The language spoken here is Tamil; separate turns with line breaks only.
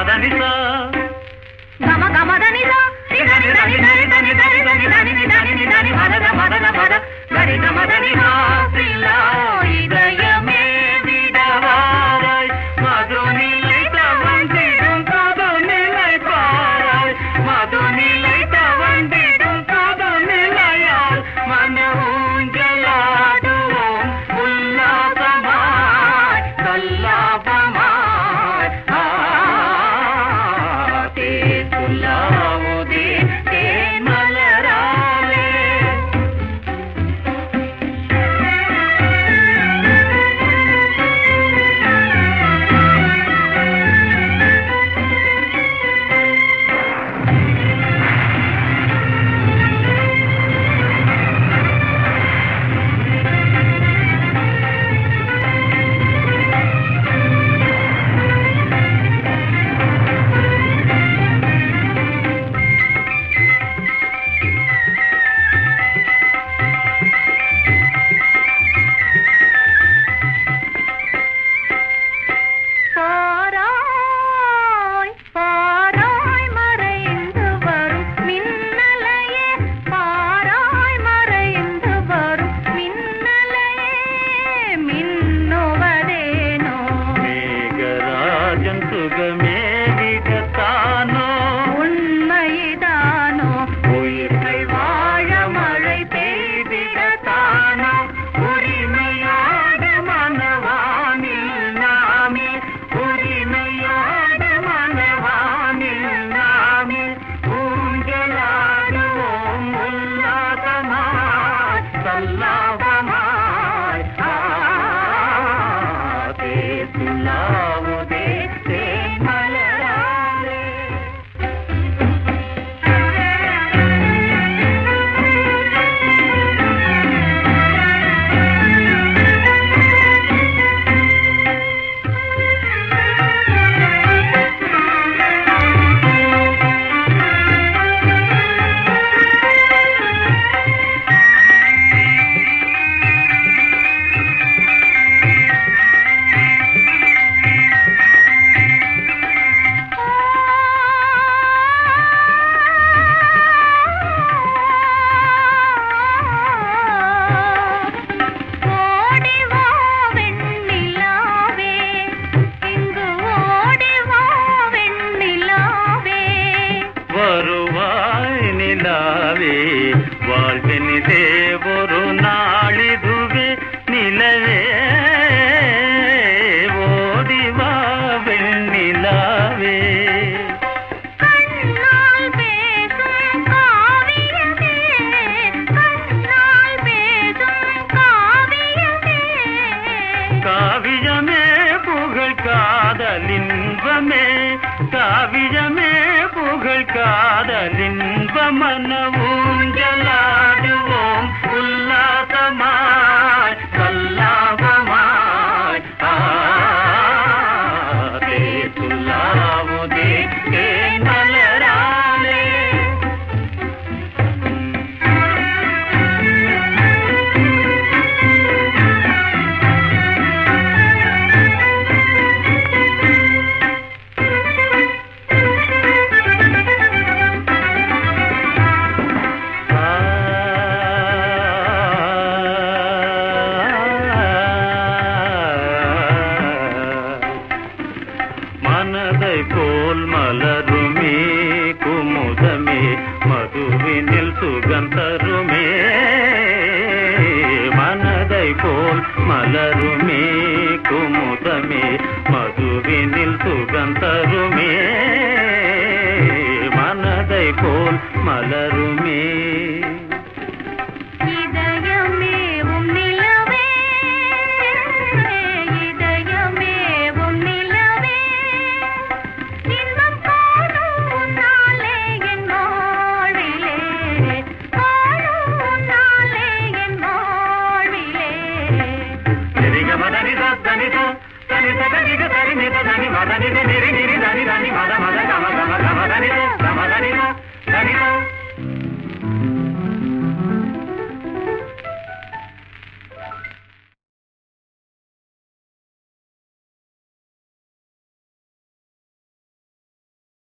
మదనిసా
గమ గమదనిసా దని దని దని దని దని దని దని దని దని మదన మదన మద గరి గమదనిసా శ్రీలా இதயமே விடவாராய் மதுநிலை தவந்திடும் புதுநிலை பாராய் மதுநிலை தவந்திடும் புதுநிலையால் மன ஊஞ்சலாடுவோம் உல்லாசமாய் கல்லாபமாய் தேசுலாவுதே தேன் மலராலே சுகமே விடத்தானோ உண்மைதானோ உயிர்கள் வாழ மழை பெய்திடத்தானோ உரிமையோடு மனவானில் நாமே உரிமையோடு மனவானில் நாமே ஊஞ்சலாடுவோம் உல்லாசமாய் சல்லாபமாய் தேசுலாவுதே வருவாய் நிலாவே வாழ்வினிலே ஒரு நாளிதுவே நிலவே ஓடிவா வெண்ணிலாவே கண்ணால் பேசும் காவியமே கண்ணால் பேசும் காவியமே
காவியமே புகழ் காதலின்பமே காவியமே புகழ் காதலின்ப மன ஊஞ்சலாடுவோம் உல்லாசமாய் கல்லாபமாய் தேசுலாவுதே தேன் மலராலே மனதை போல் மலருமே குமுதமே மதுவினில் சுகந்தருமே மனதை போல் மலருமே குமுதமே மதுவினில் சுகந்தருமே மனதை போல் மலருமே
మదని